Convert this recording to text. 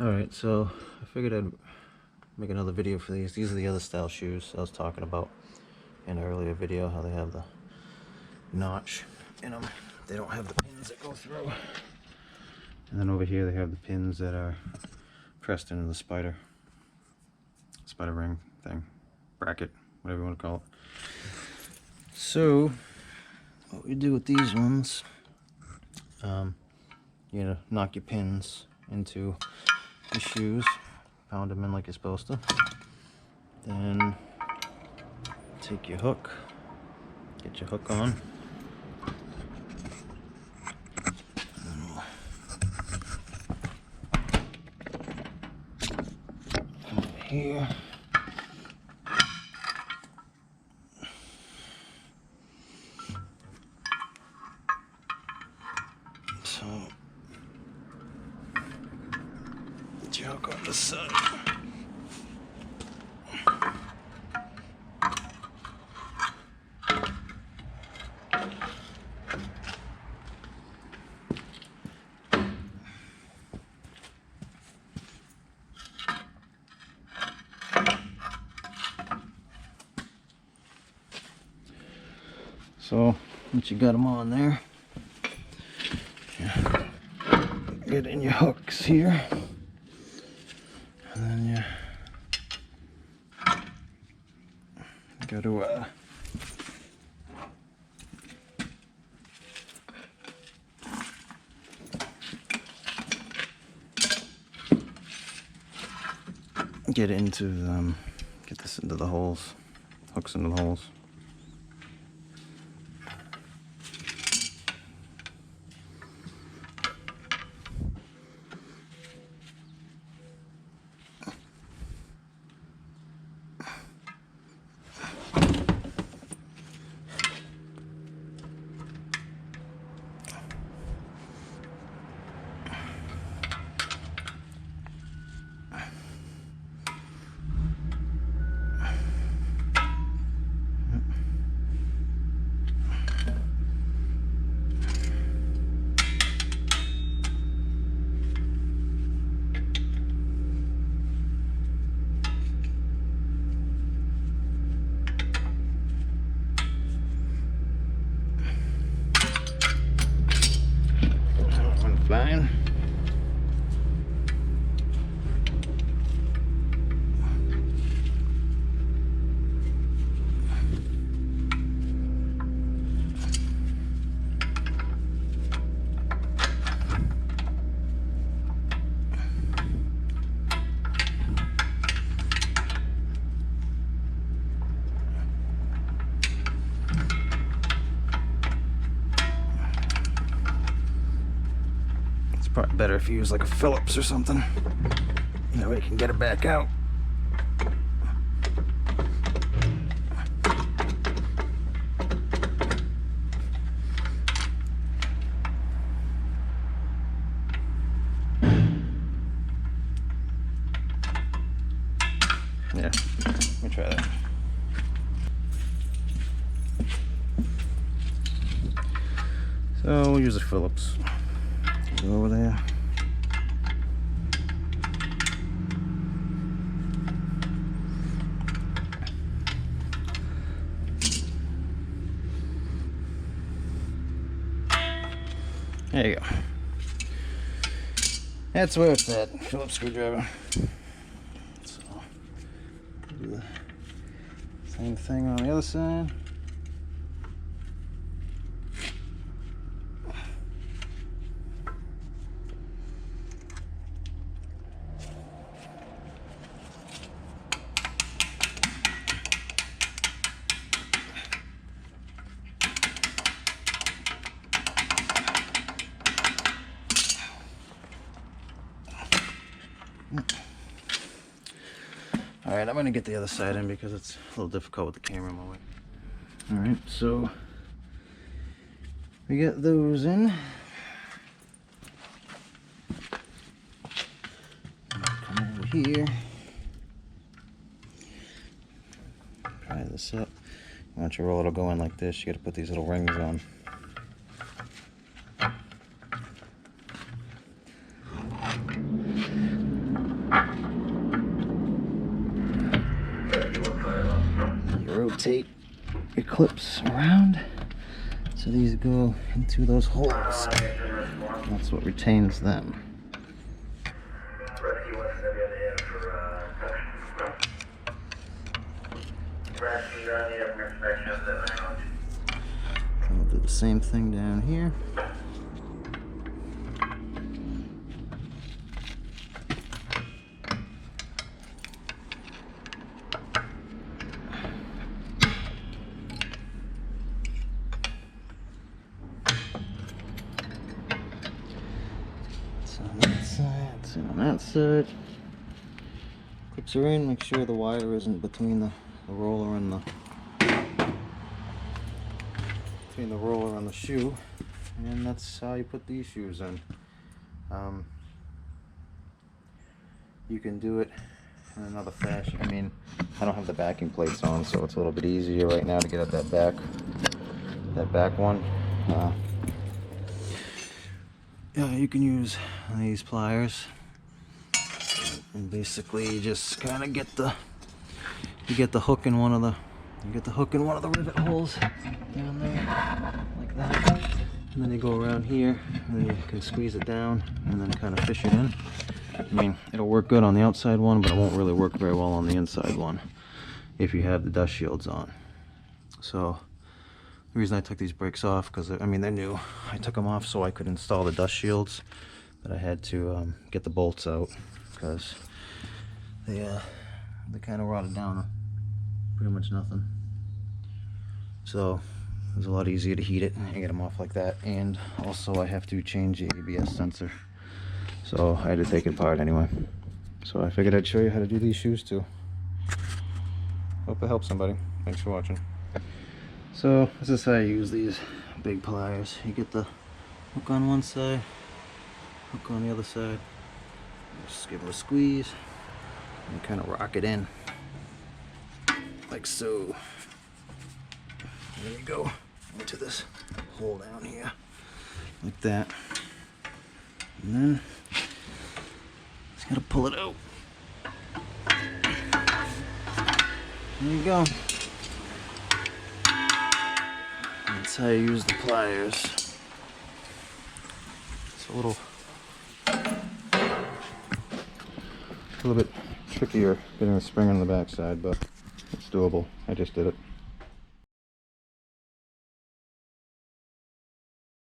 Alright, so I figured I'd make another video for these. These are the other style shoes I was talking about in an earlier video, how they have the notch in them. They don't have the pins that go through. And then over here they have the pins that are pressed into the spider ring thing, bracket, whatever you want to call it. So what we do with these ones, you know, knock your pins into the shoes, pound them in like you're supposed to. Then take your hook, get your hook on. Come over here. So get your hook on this side. So once you got them on there, get in your hooks here, and then you go to get into them, get this into the holes, hooks into the holes. Flying. Probably better if you use like a Phillips or something. That way you can get it back out. Yeah, let me try that. So we'll use a Phillips. Go over there. There you go. That's where it's at. Phillips screwdriver. So do the same thing on the other side. Alright, I'm going to get the other side in because it's a little difficult with the camera in my way. Alright, so we got those in. Come over here. Pry this up. Once your roller will go in like this, you got to put these little rings on. rotate your clips around so these go into those holes. That's what retains them. I'll do the same thing down here. On that side, it's on that side. Clips are in, make sure the wire isn't between the roller and the shoe, and that's how you put these shoes in. You can do it in another fashion. I mean, I don't have the backing plates on, so it's a little bit easier right now to get at that back one. Yeah, you can use these pliers and basically just kind of get the hook in one of the rivet holes down there like that, and then you go around here and then you can squeeze it down and then kind of fish it in. I mean, it'll work good on the outside one, but it won't really work very well on the inside one if you have the dust shields on. So the reason I took these brakes off, because I mean they're new, I took them off so I could install the dust shields, but I had to get the bolts out because they kind of rotted down pretty much nothing. So it was a lot easier to heat it and get them off like that, and also I have to change the ABS sensor, so I had to take it apart anyway. So I figured I'd show you how to do these shoes too. Hope it helps somebody. Thanks for watching. So this is how you use these big pliers. You get the hook on one side, hook on the other side. Just give them a squeeze and kind of rock it in, like so. There you go, into this hole down here, like that. And then just gotta pull it out. There you go. That's how you use the pliers. It's a little bit trickier getting the spring on the backside, but it's doable. I just did it.